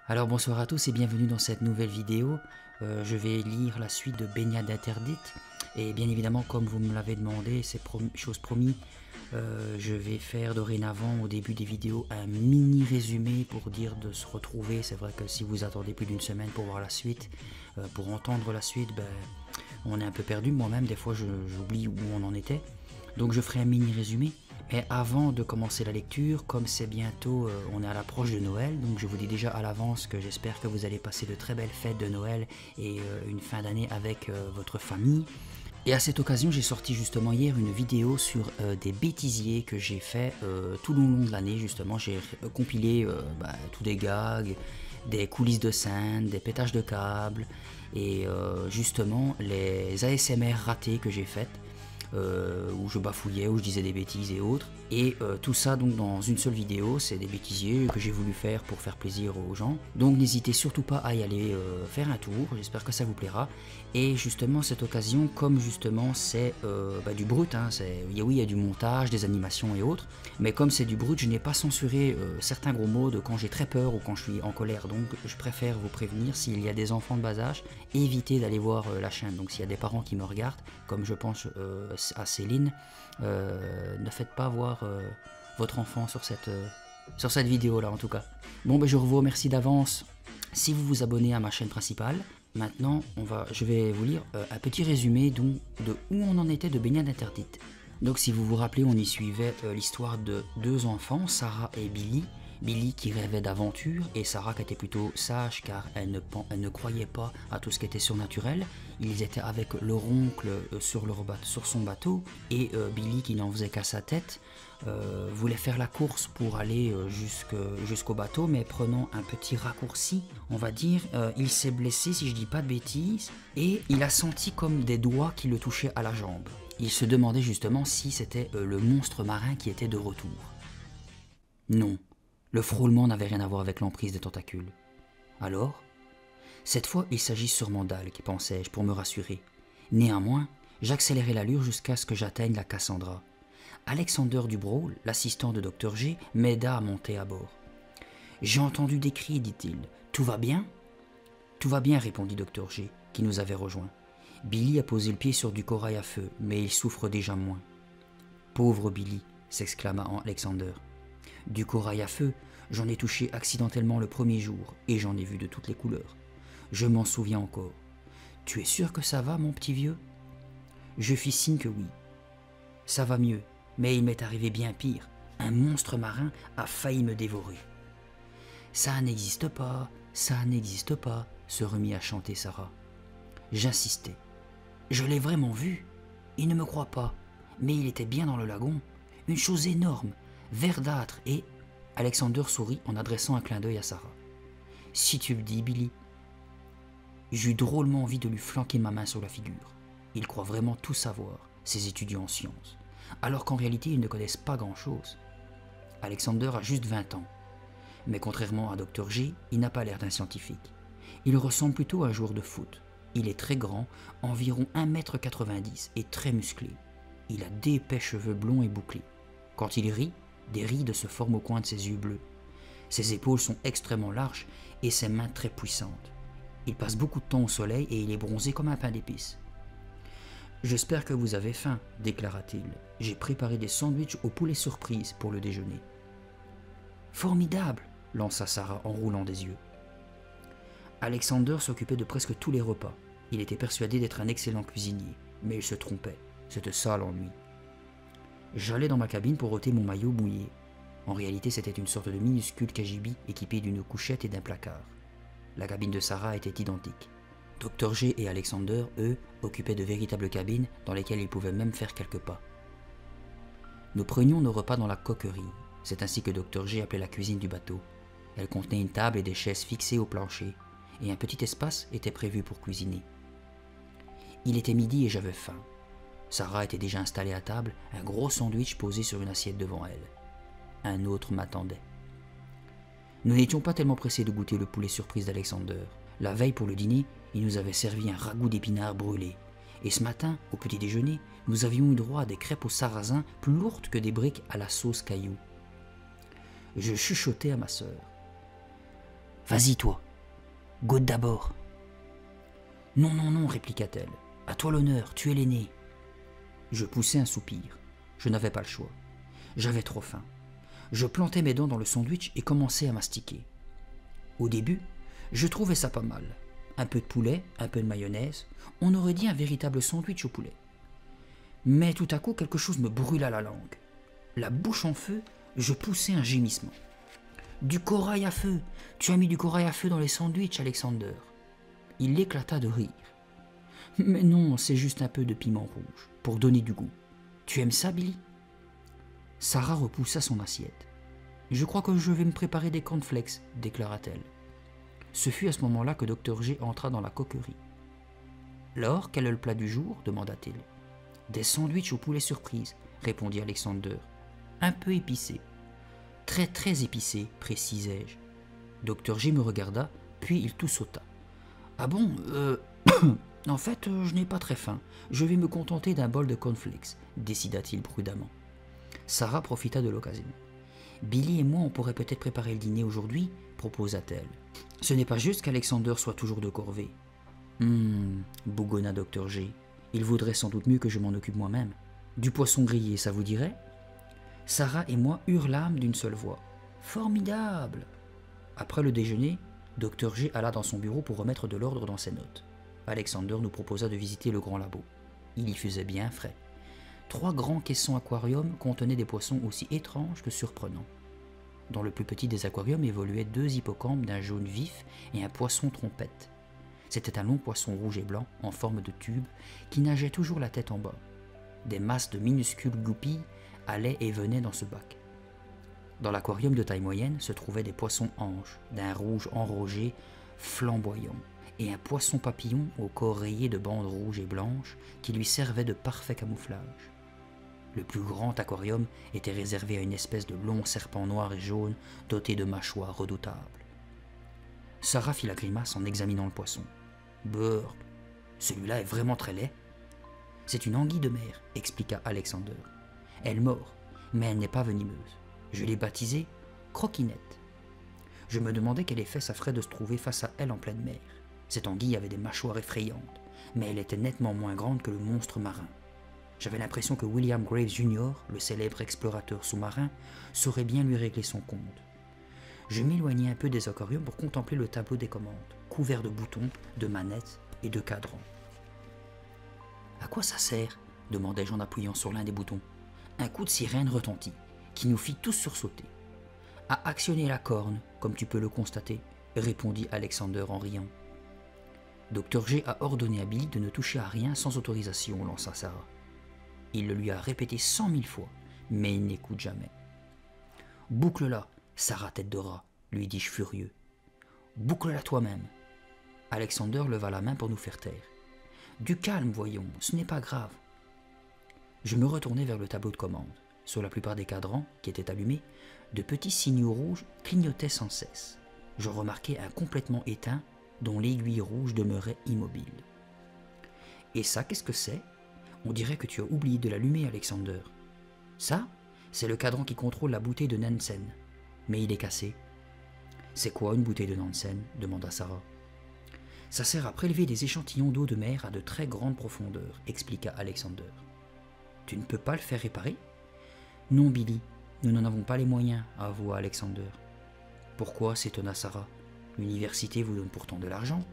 Alors bonsoir à tous et bienvenue dans cette nouvelle vidéo. Je vais lire la suite de Baignade interdite. Et bien évidemment, comme vous me l'avez demandé, c'est chose promis, je vais faire dorénavant au début des vidéos un mini résumé pour dire de se retrouver. C'est vrai que si vous attendez plus d'une semaine pour voir la suite, pour entendre la suite, ben, on est un peu perdu. Moi-même, des fois, j'oublie où on en était. Donc je ferai un mini résumé. Mais avant de commencer la lecture, comme c'est bientôt, on est à l'approche de Noël, donc je vous dis déjà à l'avance que j'espère que vous allez passer de très belles fêtes de Noël et une fin d'année avec votre famille. Et à cette occasion, j'ai sorti justement hier une vidéo sur des bêtisiers que j'ai fait tout le long de l'année. Justement, j'ai compilé tous des gags, des coulisses de scène, des pétages de câbles et justement les ASMR ratés que j'ai faites. Où je bafouillais, où je disais des bêtises et autres. Et tout ça donc dans une seule vidéo, c'est des bêtisiers que j'ai voulu faire pour faire plaisir aux gens. Donc n'hésitez surtout pas à y aller faire un tour, j'espère que ça vous plaira. Et justement cette occasion, comme justement c'est du brut, hein, oui il y a du montage, des animations et autres, mais comme c'est du brut, je n'ai pas censuré certains gros mots de quand j'ai très peur ou quand je suis en colère. Donc je préfère vous prévenir, s'il y a des enfants de bas âge, évitez d'aller voir la chaîne. Donc s'il y a des parents qui me regardent, comme je pense à Céline, ne faites pas voir votre enfant sur cette vidéo là en tout cas. Bon ben je vous remercie d'avance si vous vous abonnez à ma chaîne principale. Maintenant je vais vous lire un petit résumé de où on en était de Baignade interdite. Donc si vous vous rappelez, on y suivait l'histoire de deux enfants, Sarah et Billy. Billy qui rêvait d'aventure et Sarah qui était plutôt sage car elle ne croyait pas à tout ce qui était surnaturel. Ils étaient avec leur oncle sur son bateau et Billy qui n'en faisait qu'à sa tête voulait faire la course pour aller jusqu'au bateau, mais prenant un petit raccourci, on va dire, il s'est blessé si je dis pas de bêtises et il a senti comme des doigts qui le touchaient à la jambe. Il se demandait justement si c'était le monstre marin qui était de retour. Non. Le frôlement n'avait rien à voir avec l'emprise des tentacules. Alors, cette fois, il s'agit sûrement d'algues, pensais-je, pour me rassurer. Néanmoins, j'accélérai l'allure jusqu'à ce que j'atteigne la Cassandra. Alexander Dubraul, l'assistant de Dr G, m'aida à monter à bord. J'ai entendu des cris, dit-il. Tout va bien ? Tout va bien, répondit Dr G, qui nous avait rejoints. Billy a posé le pied sur du corail à feu, mais il souffre déjà moins. Pauvre Billy, s'exclama Alexander. Du corail à feu, j'en ai touché accidentellement le premier jour, et j'en ai vu de toutes les couleurs. Je m'en souviens encore. Tu es sûr que ça va, mon petit vieux ? Je fis signe que oui. Ça va mieux, mais il m'est arrivé bien pire. Un monstre marin a failli me dévorer. Ça n'existe pas, se remit à chanter Sarah. J'insistais. Je l'ai vraiment vu. Il ne me croit pas, mais il était bien dans le lagon. Une chose énorme, verdâtre, et Alexander sourit en adressant un clin d'œil à Sarah. Si tu le dis, Billy. J'eus drôlement envie de lui flanquer ma main sur la figure. Il croit vraiment tout savoir, ces étudiants en sciences, alors qu'en réalité ils ne connaissent pas grand-chose. Alexander a juste 20 ans, mais contrairement à Dr G, il n'a pas l'air d'un scientifique. Il ressemble plutôt à un joueur de foot. Il est très grand, environ 1,90 m et très musclé. Il a d'épais cheveux blonds et bouclés. Quand il rit, des rides se forment au coin de ses yeux bleus. Ses épaules sont extrêmement larges et ses mains très puissantes. Il passe beaucoup de temps au soleil et il est bronzé comme un pain d'épices. « J'espère que vous avez faim, déclara-t-il. J'ai préparé des sandwichs au poulet surprise pour le déjeuner. »« Formidable !» lança Sarah en roulant des yeux. Alexander s'occupait de presque tous les repas. Il était persuadé d'être un excellent cuisinier, mais il se trompait. C'était ça l'ennui. J'allais dans ma cabine pour ôter mon maillot mouillé. En réalité, c'était une sorte de minuscule cagibi équipée d'une couchette et d'un placard. La cabine de Sarah était identique. Dr G et Alexander, eux, occupaient de véritables cabines dans lesquelles ils pouvaient même faire quelques pas. Nous prenions nos repas dans la coquerie. C'est ainsi que Dr G appelait la cuisine du bateau. Elle contenait une table et des chaises fixées au plancher, et un petit espace était prévu pour cuisiner. Il était midi et j'avais faim. Sarah était déjà installée à table, un gros sandwich posé sur une assiette devant elle. Un autre m'attendait. Nous n'étions pas tellement pressés de goûter le poulet surprise d'Alexander. La veille pour le dîner, il nous avait servi un ragoût d'épinards brûlés. Et ce matin, au petit déjeuner, nous avions eu droit à des crêpes au sarrasin plus lourdes que des briques à la sauce caillou. Je chuchotai à ma sœur. Vas-y, toi. Goûte d'abord. Non, non, non, répliqua-t-elle. À toi l'honneur, tu es l'aîné. Je poussai un soupir. Je n'avais pas le choix. J'avais trop faim. Je plantai mes dents dans le sandwich et commençai à mastiquer. Au début, je trouvais ça pas mal. Un peu de poulet, un peu de mayonnaise, on aurait dit un véritable sandwich au poulet. Mais tout à coup, quelque chose me brûla la langue. La bouche en feu, je poussai un gémissement. Du corail à feu! Tu as mis du corail à feu dans les sandwichs, Alexander. Il éclata de rire. Mais non, c'est juste un peu de piment rouge, pour donner du goût. Tu aimes ça, Billy? Sarah repoussa son assiette. Je crois que je vais me préparer des cornflakes, déclara-t-elle. Ce fut à ce moment-là que Dr. G entra dans la coquerie. Lors, quel est le plat du jour? Demanda-t-il. Des sandwichs au poulet surprise, répondit Alexander. Un peu épicé. Très très épicé, précisai-je. Dr. G me regarda, puis il tout sauta. Ah bon, en fait, je n'ai pas très faim. Je vais me contenter d'un bol de cornflakes, décida-t-il prudemment. Sarah profita de l'occasion. Billy et moi, on pourrait peut-être préparer le dîner aujourd'hui, proposa-t-elle. Ce n'est pas juste qu'Alexander soit toujours de corvée. Bougonna Dr. G. Il vaudrait sans doute mieux que je m'en occupe moi-même. Du poisson grillé, ça vous dirait? Sarah et moi hurlâmes d'une seule voix. Formidable! Après le déjeuner, Dr. G alla dans son bureau pour remettre de l'ordre dans ses notes. Alexander nous proposa de visiter le grand labo. Il y faisait bien frais. 3 grands caissons aquariums contenaient des poissons aussi étranges que surprenants. Dans le plus petit des aquariums évoluaient 2 hippocampes d'un jaune vif et un poisson trompette. C'était un long poisson rouge et blanc en forme de tube qui nageait toujours la tête en bas. Des masses de minuscules goupilles allaient et venaient dans ce bac. Dans l'aquarium de taille moyenne se trouvaient des poissons anges d'un rouge enrogé flamboyant et un poisson papillon au corps rayé de bandes rouges et blanches qui lui servait de parfait camouflage. Le plus grand aquarium était réservé à une espèce de long serpent noir et jaune doté de mâchoires redoutables. Sarah fit la grimace en examinant le poisson. « Burk, celui-là est vraiment très laid. »« C'est une anguille de mer, » expliqua Alexander. « Elle mord, mais elle n'est pas venimeuse. Je l'ai baptisée Croquinette. » Je me demandais quel effet ça ferait de se trouver face à elle en pleine mer. Cette anguille avait des mâchoires effrayantes, mais elle était nettement moins grande que le monstre marin. J'avais l'impression que William Graves Jr., le célèbre explorateur sous-marin, saurait bien lui régler son compte. Je m'éloignai un peu des aquariums pour contempler le tableau des commandes, couvert de boutons, de manettes et de cadrans. « À quoi ça sert ?» demandai-je en appuyant sur l'un des boutons. Un coup de sirène retentit, qui nous fit tous sursauter. « À actionner la corne, comme tu peux le constater, » répondit Alexander en riant. Dr. G a ordonné à Billy de ne toucher à rien sans autorisation, lança Sarah. Il le lui a répété 100 000 fois, mais il n'écoute jamais. « Boucle-la, Sarah tête de rat, lui dis-je furieux. « Boucle-la toi-même. » Alexander leva la main pour nous faire taire. « Du calme, voyons, ce n'est pas grave. » Je me retournai vers le tableau de commande. Sur la plupart des cadrans, qui étaient allumés, de petits signaux rouges clignotaient sans cesse. Je remarquai un complètement éteint, dont l'aiguille rouge demeurait immobile. « Et ça, qu'est-ce que c'est ? On dirait que tu as oublié de l'allumer, Alexander. »« Ça, c'est le cadran qui contrôle la bouteille de Nansen. Mais il est cassé. »« C'est quoi une bouteille de Nansen ?» demanda Sarah. « Ça sert à prélever des échantillons d'eau de mer à de très grandes profondeurs, » expliqua Alexander. « Tu ne peux pas le faire réparer ?»« Non, Billy, nous n'en avons pas les moyens, » avoua Alexander. « Pourquoi ?» s'étonna Sarah. « L'université vous donne pourtant de l'argent. »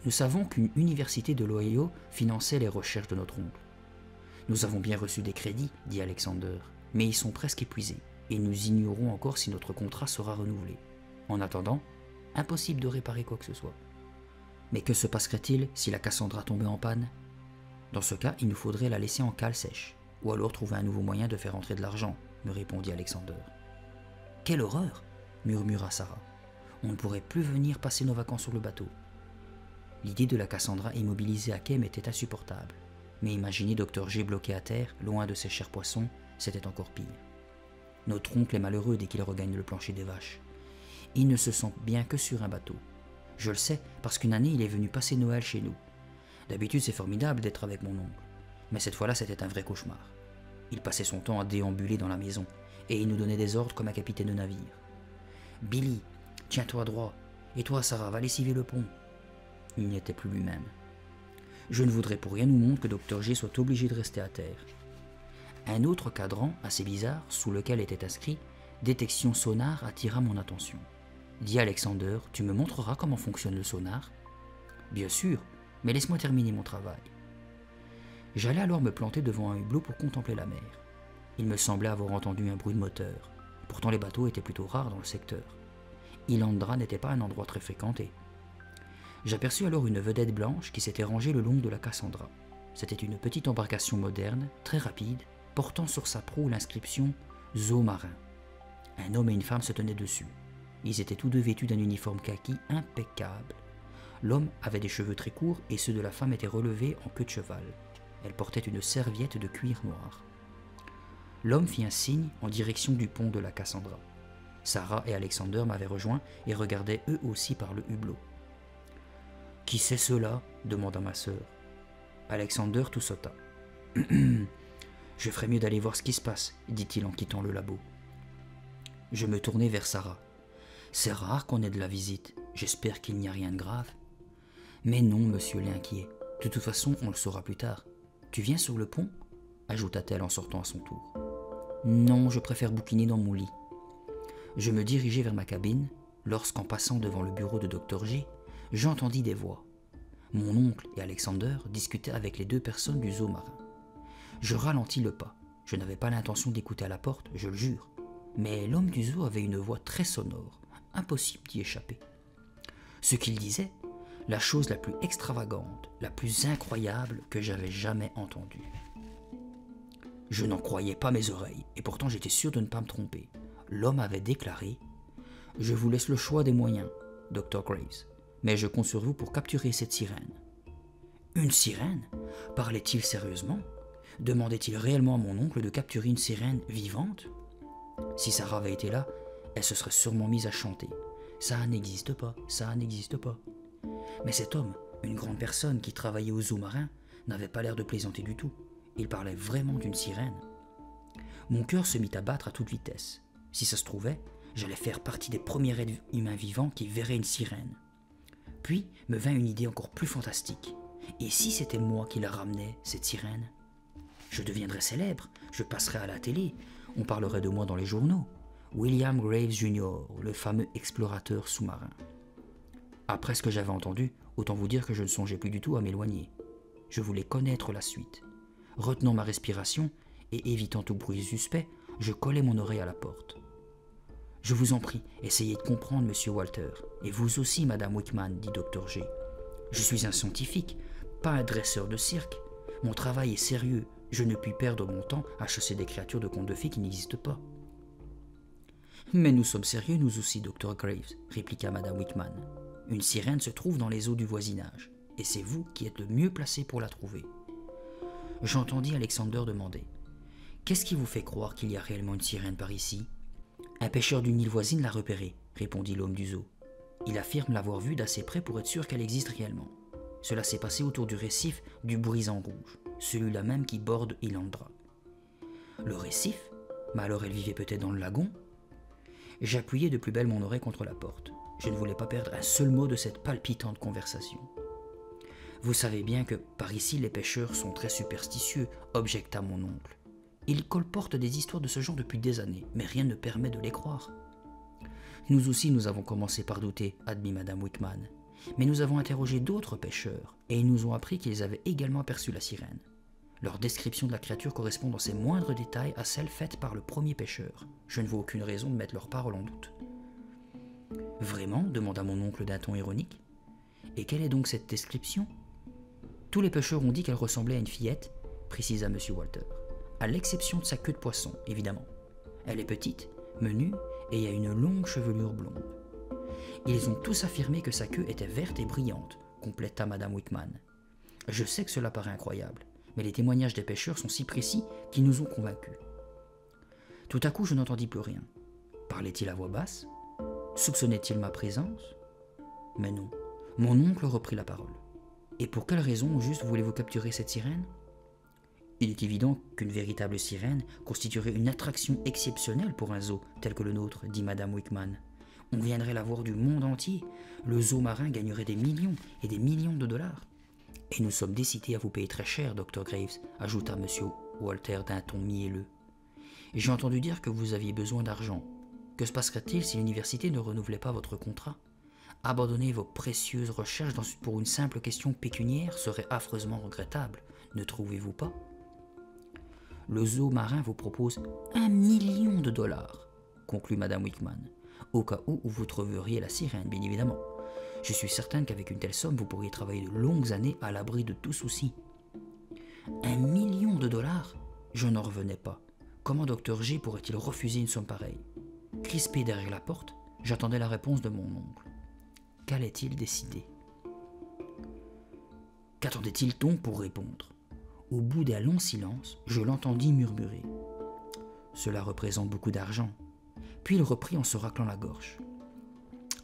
Nous savons qu'une université de l'Ohio finançait les recherches de notre oncle. « Nous avons bien reçu des crédits, » dit Alexander, « mais ils sont presque épuisés, et nous ignorons encore si notre contrat sera renouvelé. En attendant, impossible de réparer quoi que ce soit. » Mais que se passerait-il si la Cassandra tombait en panne? Dans ce cas, il nous faudrait la laisser en cale sèche, ou alors trouver un nouveau moyen de faire entrer de l'argent, me répondit Alexander. Quelle horreur! Murmura Sarah. On ne pourrait plus venir passer nos vacances sur le bateau. L'idée de la Cassandra immobilisée à quai m'était insupportable, mais imaginer Dr. G bloqué à terre, loin de ses chers poissons, c'était encore pire. Notre oncle est malheureux dès qu'il regagne le plancher des vaches. Il ne se sent bien que sur un bateau. Je le sais parce qu'une année il est venu passer Noël chez nous. D'habitude c'est formidable d'être avec mon oncle, mais cette fois-là c'était un vrai cauchemar. Il passait son temps à déambuler dans la maison, et il nous donnait des ordres comme un capitaine de navire. « Billy, tiens-toi droit, Et toi, Sarah, va lessiver le pont. Il n'y était plus lui-même. Je ne voudrais pour rien au monde que Dr G soit obligé de rester à terre. Un autre cadran, assez bizarre, sous lequel était inscrit « Détection sonar » attira mon attention. « Dis Alexander, tu me montreras comment fonctionne le sonar ?»« Bien sûr, mais laisse-moi terminer mon travail. » J'allais alors me planter devant un hublot pour contempler la mer. Il me semblait avoir entendu un bruit de moteur. Pourtant les bateaux étaient plutôt rares dans le secteur. Ilandra n'était pas un endroit très fréquenté. J'aperçus alors une vedette blanche qui s'était rangée le long de la Cassandra. C'était une petite embarcation moderne, très rapide, portant sur sa proue l'inscription « Zoo marin ». Un homme et une femme se tenaient dessus. Ils étaient tous deux vêtus d'un uniforme kaki impeccable. L'homme avait des cheveux très courts et ceux de la femme étaient relevés en queue de cheval. Elle portait une serviette de cuir noir. L'homme fit un signe en direction du pont de la Cassandra. Sarah et Alexander m'avaient rejoint et regardaient eux aussi par le hublot. « Qui c'est ceux-là » demanda ma sœur. Alexander tout sauta. « Je ferais mieux d'aller voir ce qui se passe, » dit-il en quittant le labo. Je me tournai vers Sarah. « C'est rare qu'on ait de la visite. J'espère qu'il n'y a rien de grave. »« Mais non, monsieur l'inquiet. De toute façon, on le saura plus tard. Tu viens sur le pont ?» ajouta-t-elle en sortant à son tour. « Non, je préfère bouquiner dans mon lit. » Je me dirigeai vers ma cabine, lorsqu'en passant devant le bureau de Dr G, j'entendis des voix. Mon oncle et Alexander discutaient avec les deux personnes du zoo marin. Je ralentis le pas. Je n'avais pas l'intention d'écouter à la porte, je le jure. Mais l'homme du zoo avait une voix très sonore, impossible d'y échapper. Ce qu'il disait, la chose la plus extravagante, la plus incroyable que j'avais jamais entendue. Je n'en croyais pas mes oreilles, et pourtant j'étais sûr de ne pas me tromper. L'homme avait déclaré « Je vous laisse le choix des moyens, Dr Graves, mais je compte sur vous pour capturer cette sirène. » Une sirène ? Parlait-il sérieusement ? Demandait-il réellement à mon oncle de capturer une sirène vivante ? Si Sarah avait été là, elle se serait sûrement mise à chanter. Ça n'existe pas, ça n'existe pas. Mais cet homme, une grande personne qui travaillait au zoo marin, n'avait pas l'air de plaisanter du tout. Il parlait vraiment d'une sirène. Mon cœur se mit à battre à toute vitesse. Si ça se trouvait, j'allais faire partie des premiers êtres humains vivants qui verraient une sirène. Puis me vint une idée encore plus fantastique. Et si c'était moi qui la ramenais, cette sirène ? Je deviendrais célèbre, je passerais à la télé, on parlerait de moi dans les journaux. William Graves Jr., le fameux explorateur sous-marin. Après ce que j'avais entendu, autant vous dire que je ne songeais plus du tout à m'éloigner. Je voulais connaître la suite. Retenant ma respiration et évitant tout bruit suspect, je collai mon oreille à la porte. « Je vous en prie, essayez de comprendre, monsieur Walter, et vous aussi, madame Wickman, dit Dr G. Je suis un scientifique, pas un dresseur de cirque. Mon travail est sérieux, je ne puis perdre mon temps à chasser des créatures de contes de fées qui n'existent pas. » « Mais nous sommes sérieux, nous aussi, Dr Graves, répliqua madame Wickman. Une sirène se trouve dans les eaux du voisinage, et c'est vous qui êtes le mieux placé pour la trouver. » J'entendis Alexander demander « Qu'est-ce qui vous fait croire qu'il y a réellement une sirène par ici ?»« Un pêcheur d'une île voisine l'a repérée, répondit l'homme du zoo. Il affirme l'avoir vue d'assez près pour être sûr qu'elle existe réellement. Cela s'est passé autour du récif du Brisant Rouge, celui-là même qui borde Ilandra. »« Le récif ? Mais alors elle vivait peut-être dans le lagon ?» J'appuyai de plus belle mon oreille contre la porte. Je ne voulais pas perdre un seul mot de cette palpitante conversation. « Vous savez bien que par ici les pêcheurs sont très superstitieux, objecta mon oncle. Ils colportent des histoires de ce genre depuis des années, mais rien ne permet de les croire. » Nous aussi nous avons commencé par douter, admit madame Wickman. Mais nous avons interrogé d'autres pêcheurs, et ils nous ont appris qu'ils avaient également aperçu la sirène. Leur description de la créature correspond dans ses moindres détails à celle faite par le premier pêcheur. Je ne vois aucune raison de mettre leurs paroles en doute. « Vraiment » demanda mon oncle d'un ton ironique. « Et quelle est donc cette description ?»« Tous les pêcheurs ont dit qu'elle ressemblait à une fillette, » précisa M. Walter, « à l'exception de sa queue de poisson, évidemment. Elle est petite, menue, et il y a une longue chevelure blonde. Ils ont tous affirmé que sa queue était verte et brillante, compléta madame Wickman. Je sais que cela paraît incroyable, mais les témoignages des pêcheurs sont si précis qu'ils nous ont convaincus. Tout à coup, je n'entendis plus rien. Parlait-il à voix basse? Soupçonnait-il ma présence? Mais non, mon oncle reprit la parole. Et pour quelle raison, au juste, voulez-vous capturer cette sirène? Il est évident qu'une véritable sirène constituerait une attraction exceptionnelle pour un zoo tel que le nôtre, dit madame Wickman. On viendrait la voir du monde entier. Le zoo marin gagnerait des millions et des millions de dollars. Et nous sommes décidés à vous payer très cher, Dr. Graves, ajouta M. Walter d'un ton mielleux. Et j'ai entendu dire que vous aviez besoin d'argent. Que se passerait-il si l'université ne renouvelait pas votre contrat? Abandonner vos précieuses recherches pour une simple question pécuniaire serait affreusement regrettable, ne trouvez-vous pas? Le zoo marin vous propose 1 million de dollars, conclut Madame Wickman, au cas où vous trouveriez la sirène, bien évidemment. Je suis certaine qu'avec une telle somme, vous pourriez travailler de longues années à l'abri de tout souci. 1 million de dollars? Je n'en revenais pas. Comment Dr. G pourrait-il refuser une somme pareille? Crispé derrière la porte, j'attendais la réponse de mon oncle. Qu'allait-il décider? Qu'attendait-il donc pour répondre? Au bout d'un long silence, je l'entendis murmurer. Cela représente beaucoup d'argent. Puis il reprit en se raclant la gorge.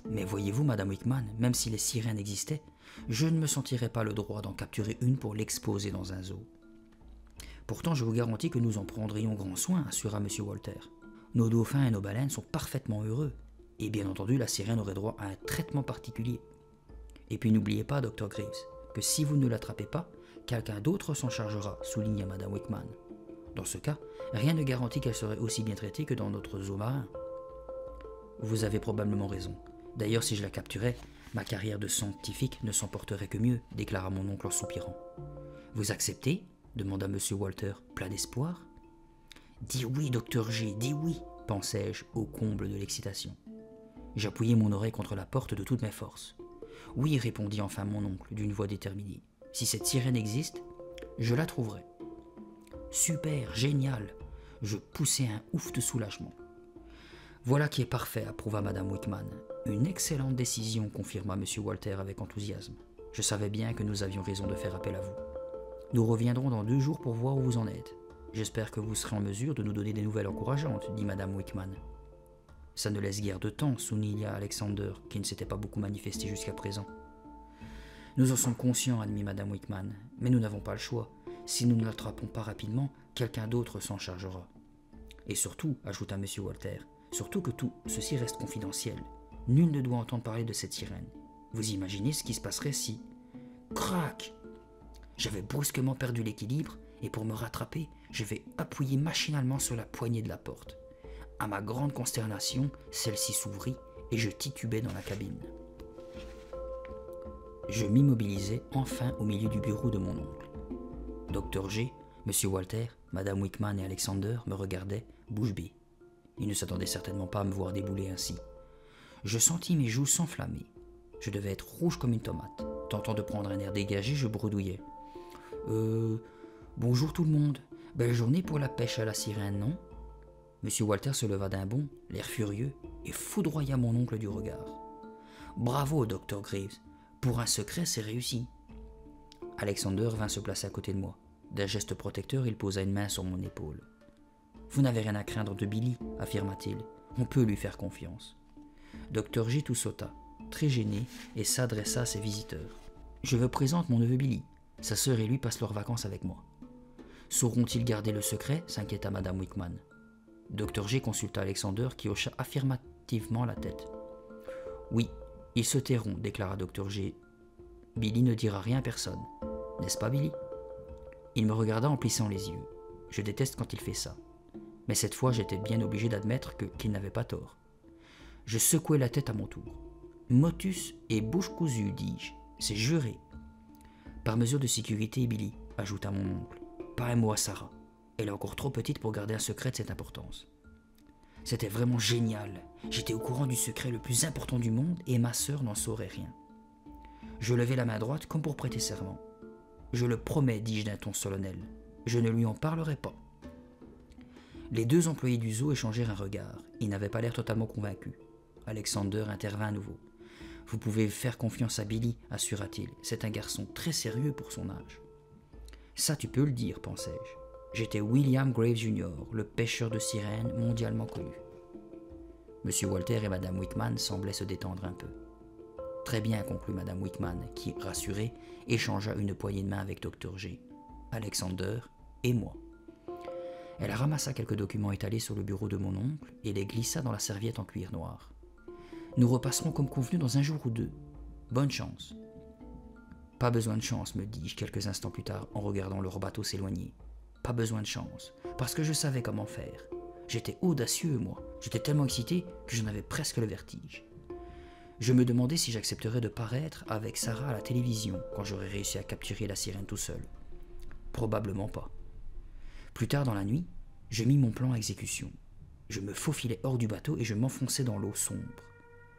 Mais voyez-vous, Madame Wickman, même si les sirènes existaient, je ne me sentirais pas le droit d'en capturer une pour l'exposer dans un zoo. Pourtant, je vous garantis que nous en prendrions grand soin, assura M. Walter. Nos dauphins et nos baleines sont parfaitement heureux. Et bien entendu, la sirène aurait droit à un traitement particulier. Et puis n'oubliez pas, Dr. Graves, que si vous ne l'attrapez pas, quelqu'un d'autre s'en chargera, souligna Madame Wickman. Dans ce cas, rien ne garantit qu'elle serait aussi bien traitée que dans notre zoo marin. Vous avez probablement raison. D'ailleurs, si je la capturais, ma carrière de scientifique ne s'en porterait que mieux, déclara mon oncle en soupirant. Vous acceptez? Demanda M. Walter, plein d'espoir. Dis oui, Dr. G, dis oui, pensai-je, au comble de l'excitation. J'appuyai mon oreille contre la porte de toutes mes forces. Oui, répondit enfin mon oncle, d'une voix déterminée. Si cette sirène existe, je la trouverai. Super, génial. Je poussai un ouf de soulagement. Voilà qui est parfait, approuva Madame Wickman. Une excellente décision, confirma M. Walter avec enthousiasme. Je savais bien que nous avions raison de faire appel à vous. Nous reviendrons dans 2 jours pour voir où vous en êtes. J'espère que vous serez en mesure de nous donner des nouvelles encourageantes, dit Madame Wickman. Ça ne laisse guère de temps, souligna Alexander, qui ne s'était pas beaucoup manifesté jusqu'à présent. Nous en sommes conscients, admit Madame Wickman, mais nous n'avons pas le choix. Si nous ne l'attrapons pas rapidement, quelqu'un d'autre s'en chargera. Et surtout, ajouta M. Walter, surtout que tout ceci reste confidentiel. Nul ne doit entendre parler de cette sirène. Vous imaginez ce qui se passerait si... Crac! J'avais brusquement perdu l'équilibre, et pour me rattraper, je vais appuyer machinalement sur la poignée de la porte. À ma grande consternation, celle-ci s'ouvrit, et je titubais dans la cabine. Je m'immobilisai enfin au milieu du bureau de mon oncle. Dr. G, M. Walter, Madame Wickman et Alexander me regardaient, bouche bée. Ils ne s'attendaient certainement pas à me voir débouler ainsi. Je sentis mes joues s'enflammer. Je devais être rouge comme une tomate. Tentant de prendre un air dégagé, je bredouillais. Bonjour tout le monde. Belle journée pour la pêche à la sirène, non? M. Walter se leva d'un bond, l'air furieux, et foudroya mon oncle du regard. Bravo, Dr. Graves. Pour un secret, c'est réussi. Alexander vint se placer à côté de moi. D'un geste protecteur, il posa une main sur mon épaule. Vous n'avez rien à craindre de Billy, affirma-t-il. On peut lui faire confiance. Dr. G tout sauta, très gêné, et s'adressa à ses visiteurs. Je vous présente mon neveu Billy. Sa sœur et lui passent leurs vacances avec moi. Sauront-ils garder le secret? S'inquiéta Madame Wickman. Dr. G consulta Alexander qui hocha affirmativement la tête. Oui, ils se tairont, déclara Dr. G. Billy ne dira rien à personne. N'est-ce pas, Billy? Il me regarda en plissant les yeux. Je déteste quand il fait ça. Mais cette fois, j'étais bien obligé d'admettre qu'il n'avait pas tort. Je secouai la tête à mon tour. Motus et bouche cousue, dis-je. C'est juré. Par mesure de sécurité, Billy, ajouta mon oncle. Pas un mot à Sarah. Elle est encore trop petite pour garder un secret de cette importance. C'était vraiment génial. J'étais au courant du secret le plus important du monde et ma sœur n'en saurait rien. Je levai la main droite comme pour prêter serment. Je le promets, dis-je d'un ton solennel. Je ne lui en parlerai pas. Les 2 employés du zoo échangèrent un regard. Ils n'avaient pas l'air totalement convaincus. Alexander intervint à nouveau. « Vous pouvez faire confiance à Billy, assura-t-il. C'est un garçon très sérieux pour son âge. »« Ça, tu peux le dire, pensai-je. J'étais William Graves Jr., le pêcheur de sirènes mondialement connu. » M. Walter et Mme Wickman semblaient se détendre un peu. « Très bien, conclut Mme Wickman, qui, rassurée, échangea une poignée de main avec Dr. G, Alexander et moi. Elle ramassa quelques documents étalés sur le bureau de mon oncle et les glissa dans la serviette en cuir noir. Nous repasserons comme convenu dans un jour ou deux. Bonne chance. Pas besoin de chance, me dis-je quelques instants plus tard en regardant leur bateau s'éloigner. Pas besoin de chance, parce que je savais comment faire. J'étais audacieux, moi. J'étais tellement excité que j'en avais presque le vertige. Je me demandais si j'accepterais de paraître avec Sarah à la télévision quand j'aurais réussi à capturer la sirène tout seul. Probablement pas. Plus tard dans la nuit, je mis mon plan à exécution. Je me faufilais hors du bateau et je m'enfonçais dans l'eau sombre.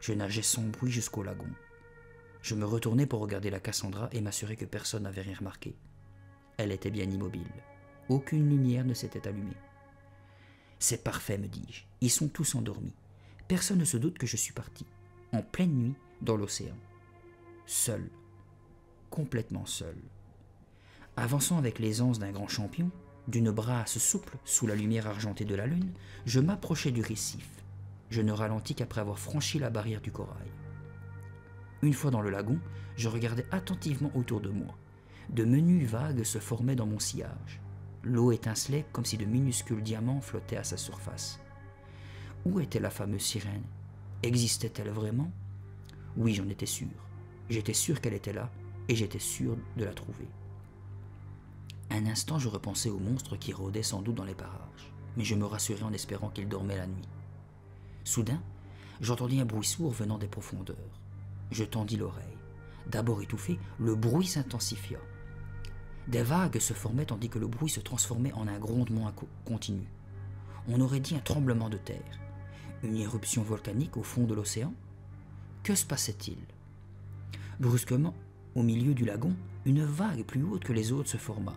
Je nageais sans bruit jusqu'au lagon. Je me retournais pour regarder la Cassandra et m'assurer que personne n'avait rien remarqué. Elle était bien immobile. Aucune lumière ne s'était allumée. C'est parfait, me dis-je. Ils sont tous endormis. Personne ne se doute que je suis parti, en pleine nuit, dans l'océan. Seul. Complètement seul. Avançant avec l'aisance d'un grand champion, d'une brasse souple sous la lumière argentée de la lune, je m'approchai du récif. Je ne ralentis qu'après avoir franchi la barrière du corail. Une fois dans le lagon, je regardais attentivement autour de moi. De menus vagues se formaient dans mon sillage. L'eau étincelait comme si de minuscules diamants flottaient à sa surface. Où était la fameuse sirène? Existait-elle vraiment? Oui, j'en étais sûr. J'étais sûr qu'elle était là, et j'étais sûr de la trouver. Un instant, je repensais au monstre qui rôdait sans doute dans les parages, mais je me rassurais en espérant qu'il dormait la nuit. Soudain, j'entendis un bruit sourd venant des profondeurs. Je tendis l'oreille. D'abord étouffé, le bruit s'intensifia. Des vagues se formaient tandis que le bruit se transformait en un grondement continu. On aurait dit un tremblement de terre. Une éruption volcanique au fond de l'océan? Que se passait-il? Brusquement, au milieu du lagon, une vague plus haute que les autres se forma.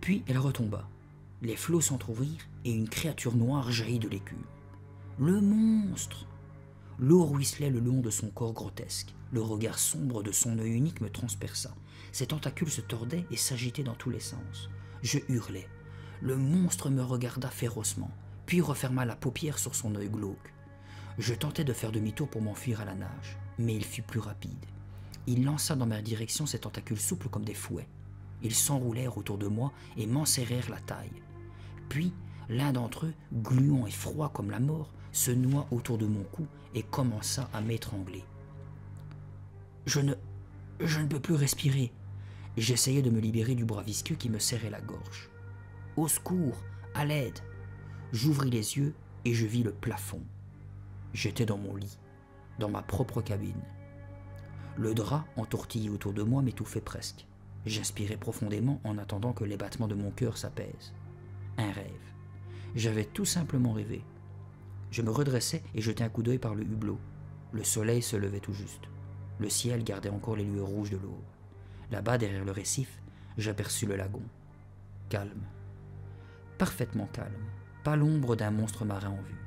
Puis elle retomba. Les flots s'entr'ouvrirent et une créature noire jaillit de l'écume. Le monstre! L'eau ruisselait le long de son corps grotesque. Le regard sombre de son œil unique me transperça. Ses tentacules se tordaient et s'agitaient dans tous les sens. Je hurlai. Le monstre me regarda férocement, puis referma la paupière sur son œil glauque. Je tentai de faire demi-tour pour m'enfuir à la nage, mais il fut plus rapide. Il lança dans ma direction ses tentacules souples comme des fouets. Ils s'enroulèrent autour de moi et m'enserrèrent la taille. Puis, l'un d'entre eux, gluant et froid comme la mort, se noua autour de mon cou et commença à m'étrangler. Je ne peux plus respirer. J'essayais de me libérer du bras visqueux qui me serrait la gorge. Au secours, à l'aide. J'ouvris les yeux et je vis le plafond. J'étais dans mon lit, dans ma propre cabine. Le drap entortillé autour de moi m'étouffait presque. J'inspirais profondément en attendant que les battements de mon cœur s'apaisent. Un rêve. J'avais tout simplement rêvé. Je me redressai et jetai un coup d'œil par le hublot. Le soleil se levait tout juste. Le ciel gardait encore les lueurs rouges de l'aube. Là-bas, derrière le récif, j'aperçus le lagon. Calme. Parfaitement calme. Pas l'ombre d'un monstre marin en vue.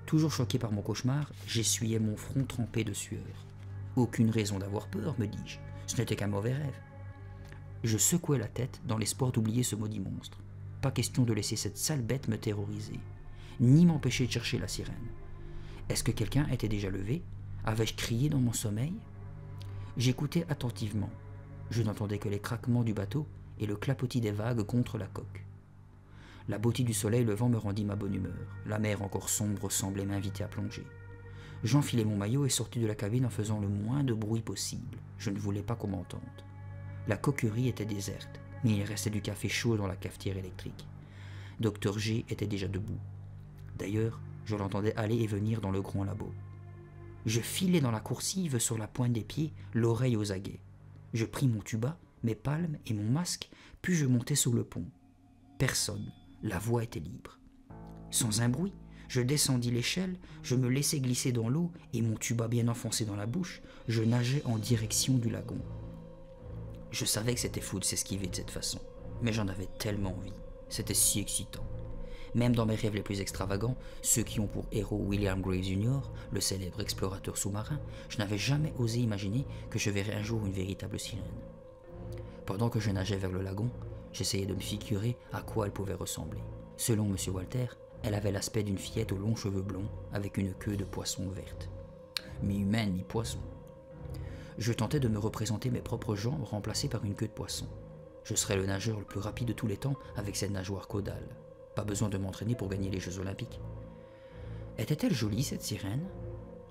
Toujours choqué par mon cauchemar, j'essuyais mon front trempé de sueur. Aucune raison d'avoir peur, me dis-je. Ce n'était qu'un mauvais rêve. Je secouai la tête dans l'espoir d'oublier ce maudit monstre. Pas question de laisser cette sale bête me terroriser, ni m'empêcher de chercher la sirène. Est-ce que quelqu'un était déjà levé? Avais-je crié dans mon sommeil? J'écoutais attentivement. Je n'entendais que les craquements du bateau et le clapotis des vagues contre la coque. La beauté du soleil levant me rendit ma bonne humeur. La mer encore sombre semblait m'inviter à plonger. J'enfilai mon maillot et sortis de la cabine en faisant le moins de bruit possible. Je ne voulais pas qu'on m'entende. La coquerie était déserte, mais il restait du café chaud dans la cafetière électrique. Dr G était déjà debout. D'ailleurs, je l'entendais aller et venir dans le grand labo. Je filai dans la coursive sur la pointe des pieds, l'oreille aux aguets. Je pris mon tuba, mes palmes et mon masque, puis je montai sur le pont. Personne, la voie était libre. Sans un bruit, je descendis l'échelle, je me laissai glisser dans l'eau et mon tuba bien enfoncé dans la bouche, je nageais en direction du lagon. Je savais que c'était fou de s'esquiver de cette façon, mais j'en avais tellement envie. C'était si excitant. Même dans mes rêves les plus extravagants, ceux qui ont pour héros William Graves Jr., le célèbre explorateur sous-marin, je n'avais jamais osé imaginer que je verrais un jour une véritable sirène. Pendant que je nageais vers le lagon, j'essayais de me figurer à quoi elle pouvait ressembler. Selon M. Walter, elle avait l'aspect d'une fillette aux longs cheveux blonds avec une queue de poisson verte. Mi-humaine, mi-poisson. Je tentais de me représenter mes propres jambes remplacées par une queue de poisson. Je serais le nageur le plus rapide de tous les temps avec cette nageoire caudale. Pas besoin de m'entraîner pour gagner les Jeux Olympiques. Était-elle jolie, cette sirène?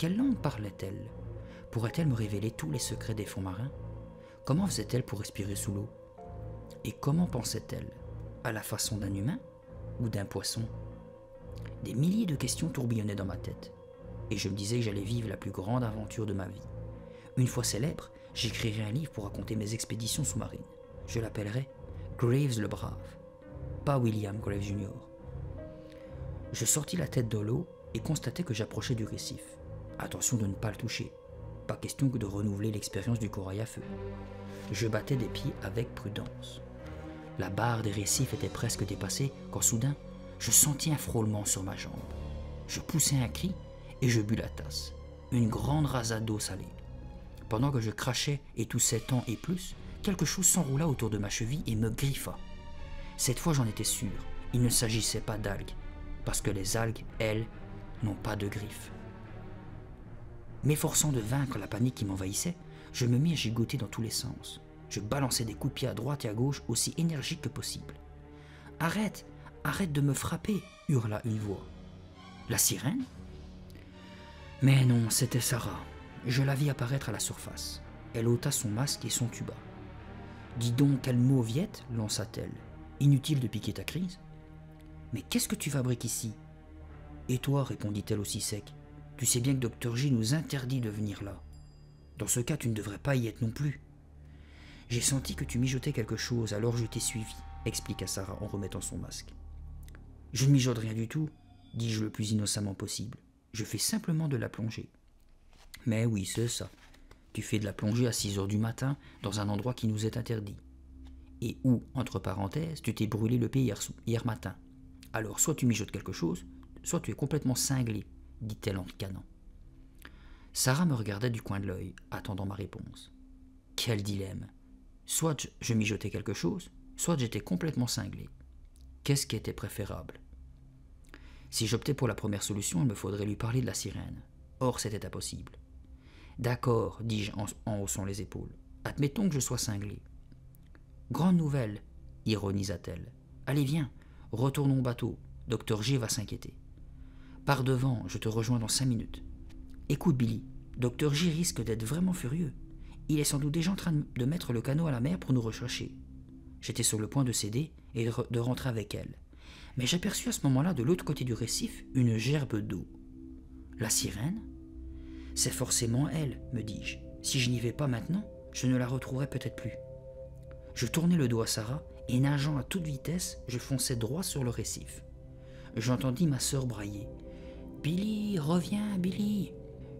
Quelle langue parlait-elle? Pourrait-elle me révéler tous les secrets des fonds marins? Comment faisait-elle pour respirer sous l'eau? Et comment pensait-elle? À la façon d'un humain ou d'un poisson? Des milliers de questions tourbillonnaient dans ma tête, et je me disais que j'allais vivre la plus grande aventure de ma vie. Une fois célèbre, j'écrirai un livre pour raconter mes expéditions sous-marines. Je l'appellerai Graves le Brave, pas William Graves Jr. Je sortis la tête de l'eau et constatai que j'approchais du récif. Attention de ne pas le toucher, pas question que de renouveler l'expérience du corail à feu. Je battais des pieds avec prudence. La barre des récifs était presque dépassée quand soudain, je sentis un frôlement sur ma jambe. Je poussai un cri et je bus la tasse. Une grande rasade d'eau salée. Pendant que je crachais et toussais tant et plus, quelque chose s'enroula autour de ma cheville et me griffa. Cette fois j'en étais sûr, il ne s'agissait pas d'algues, parce que les algues, elles, n'ont pas de griffes. M'efforçant de vaincre la panique qui m'envahissait, je me mis à gigoter dans tous les sens. Je balançais des coups de pied à droite et à gauche aussi énergiques que possible. « Arrête, arrête de me frapper !» hurla une voix. La sirène? Mais non, c'était Sarah. Je la vis apparaître à la surface. Elle ôta son masque et son tuba. « Dis donc, quelle mauviette !» lança-t-elle. « Inutile de piquer ta crise. »« Mais qu'est-ce que tu fabriques ici ?»« Et toi ?» répondit-elle aussi sec. « Tu sais bien que Dr J nous interdit de venir là. Dans ce cas, tu ne devrais pas y être non plus. »« J'ai senti que tu mijotais quelque chose, alors je t'ai suivi, » expliqua Sarah en remettant son masque. « Je ne mijote rien du tout, » dis-je le plus innocemment possible. « Je fais simplement de la plongée. »« Mais oui, c'est ça. Tu fais de la plongée à 6 heures du matin dans un endroit qui nous est interdit. Et où, entre parenthèses, tu t'es brûlé le pied hier matin. Alors soit tu mijotes quelque chose, soit tu es complètement cinglé, » dit-elle en ricanant. Sarah me regardait du coin de l'œil, attendant ma réponse. Quel dilemme! Soit je mijotais quelque chose, soit j'étais complètement cinglé. Qu'est-ce qui était préférable? Si j'optais pour la première solution, il me faudrait lui parler de la sirène. Or, c'était impossible. D'accord, dis-je en haussant les épaules. Admettons que je sois cinglé. Grande nouvelle, ironisa-t-elle. Allez, viens, retournons au bateau. Dr G va s'inquiéter. Pars devant, je te rejoins dans 5 minutes. Écoute, Billy, Dr J risque d'être vraiment furieux. Il est sans doute déjà en train de mettre le canot à la mer pour nous rechercher. J'étais sur le point de céder et de rentrer avec elle. Mais j'aperçus à ce moment-là, de l'autre côté du récif, une gerbe d'eau. La sirène? C'est forcément elle, me dis-je. Si je n'y vais pas maintenant, je ne la retrouverai peut-être plus. Je tournai le dos à Sarah et nageant à toute vitesse, je fonçai droit sur le récif. J'entendis ma sœur brailler. « Billy, reviens, Billy !»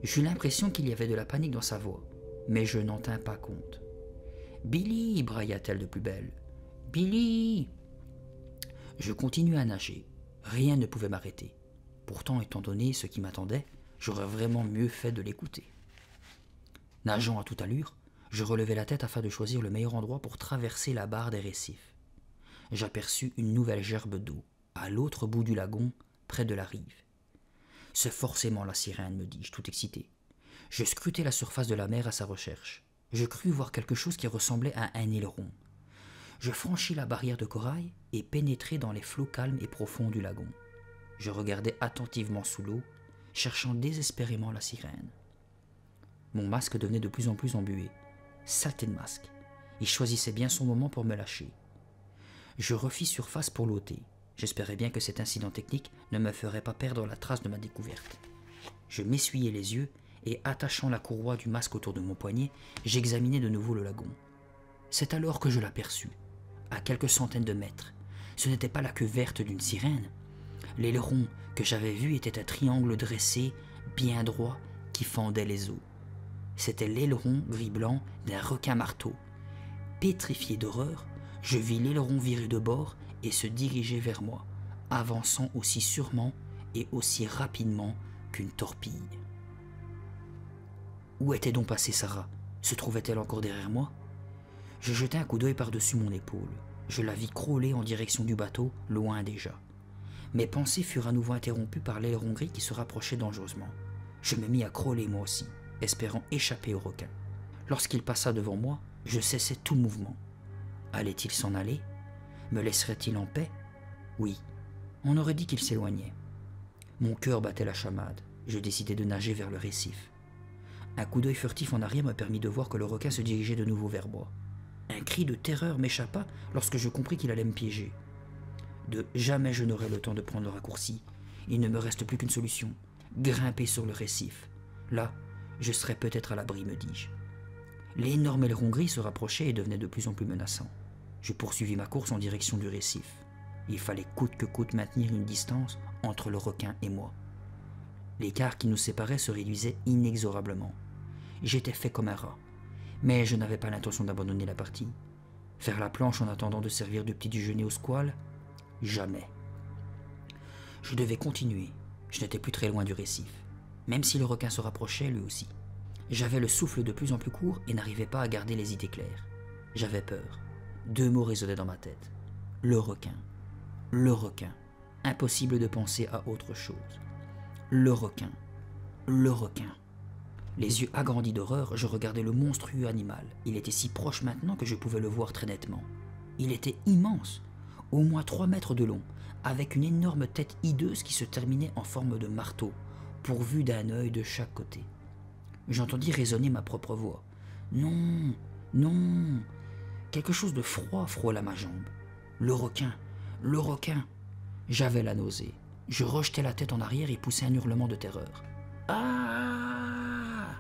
J'eus l'impression qu'il y avait de la panique dans sa voix, mais je n'en tins pas compte. « Billy !» brailla-t-elle de plus belle. « Billy !» Je continuai à nager. Rien ne pouvait m'arrêter. Pourtant, étant donné ce qui m'attendait, j'aurais vraiment mieux fait de l'écouter. Nageant à toute allure, je relevai la tête afin de choisir le meilleur endroit pour traverser la barre des récifs. J'aperçus une nouvelle gerbe d'eau, à l'autre bout du lagon, près de la rive. C'est forcément la sirène, me dis-je, tout excité. Je scrutai la surface de la mer à sa recherche. Je crus voir quelque chose qui ressemblait à un aileron. Je franchis la barrière de corail et pénétrai dans les flots calmes et profonds du lagon. Je regardai attentivement sous l'eau, cherchant désespérément la sirène. Mon masque devenait de plus en plus embué. Saleté de masque. Il choisissait bien son moment pour me lâcher. Je refis surface pour l'ôter. J'espérais bien que cet incident technique ne me ferait pas perdre la trace de ma découverte. Je m'essuyai les yeux et, attachant la courroie du masque autour de mon poignet, j'examinai de nouveau le lagon. C'est alors que je l'aperçus, à quelques centaines de mètres. Ce n'était pas la queue verte d'une sirène. L'aileron que j'avais vu était un triangle dressé, bien droit, qui fendait les eaux. C'était l'aileron gris-blanc d'un requin-marteau. Pétrifié d'horreur, je vis l'aileron virer de bord et se diriger vers moi, avançant aussi sûrement et aussi rapidement qu'une torpille. Où était donc passée Sarah? Se trouvait-elle encore derrière moi? Je jetai un coup d'œil par-dessus mon épaule. Je la vis crawler en direction du bateau, loin déjà. Mes pensées furent à nouveau interrompues par l'aileron gris qui se rapprochait dangereusement. Je me mis à crawler moi aussi, espérant échapper au requin. Lorsqu'il passa devant moi, je cessai tout mouvement. Allait-il s'en aller? Me laisserait-il en paix? Oui, on aurait dit qu'il s'éloignait. Mon cœur battait la chamade. Je décidai de nager vers le récif. Un coup d'œil furtif en arrière me permit de voir que le requin se dirigeait de nouveau vers moi. Un cri de terreur m'échappa lorsque je compris qu'il allait me piéger. De jamais je n'aurai le temps de prendre le raccourci. Il ne me reste plus qu'une solution, grimper sur le récif. Là, je serais peut-être à l'abri, me dis-je. L'énorme aileron gris se rapprochait et devenait de plus en plus menaçant. Je poursuivis ma course en direction du récif. Il fallait coûte que coûte maintenir une distance entre le requin et moi. L'écart qui nous séparait se réduisait inexorablement. J'étais fait comme un rat, mais je n'avais pas l'intention d'abandonner la partie. Faire la planche en attendant de servir de petit déjeuner au squale? Jamais. Je devais continuer. Je n'étais plus très loin du récif, même si le requin se rapprochait lui aussi. J'avais le souffle de plus en plus court et n'arrivais pas à garder les idées claires. J'avais peur. 2 mots résonnaient dans ma tête. Le requin. Le requin. Impossible de penser à autre chose. Le requin. Le requin. Les yeux agrandis d'horreur, je regardais le monstrueux animal. Il était si proche maintenant que je pouvais le voir très nettement. Il était immense, au moins 3 mètres de long, avec une énorme tête hideuse qui se terminait en forme de marteau, pourvue d'un œil de chaque côté. J'entendis résonner ma propre voix. Non, non. Quelque chose de froid frôla ma jambe. Le requin, le requin. J'avais la nausée. Je rejetai la tête en arrière et poussai un hurlement de terreur. Ah!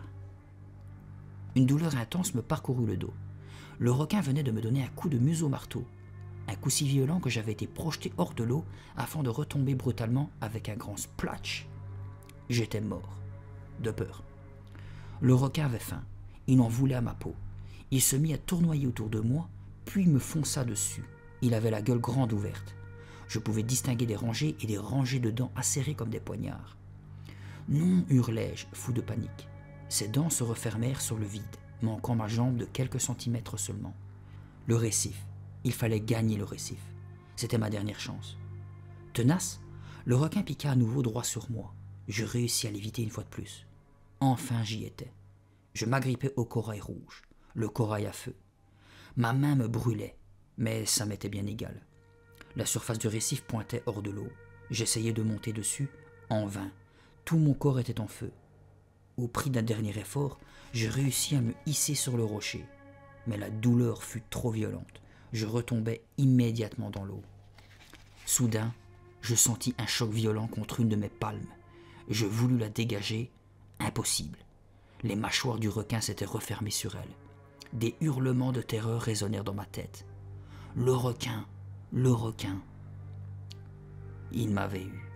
Une douleur intense me parcourut le dos. Le requin venait de me donner un coup de museau marteau. Un coup si violent que j'avais été projeté hors de l'eau afin de retomber brutalement avec un grand splatch. J'étais mort, de peur. Le requin avait faim. Il en voulait à ma peau. Il se mit à tournoyer autour de moi, puis me fonça dessus. Il avait la gueule grande ouverte. Je pouvais distinguer des rangées et des rangées de dents acérées comme des poignards. Non, hurlai-je, fou de panique. Ses dents se refermèrent sur le vide, manquant ma jambe de quelques centimètres seulement. Le récif. Il fallait gagner le récif. C'était ma dernière chance. Tenace, le requin piqua à nouveau droit sur moi. Je réussis à l'éviter une fois de plus. Enfin j'y étais. Je m'agrippais au corail rouge, le corail à feu. Ma main me brûlait, mais ça m'était bien égal. La surface du récif pointait hors de l'eau. J'essayais de monter dessus, en vain. Tout mon corps était en feu. Au prix d'un dernier effort, je réussis à me hisser sur le rocher. Mais la douleur fut trop violente. Je retombais immédiatement dans l'eau. Soudain, je sentis un choc violent contre une de mes palmes. Je voulus la dégager. Impossible. Les mâchoires du requin s'étaient refermées sur elle. Des hurlements de terreur résonnèrent dans ma tête. Le requin, le requin. Il m'avait eu.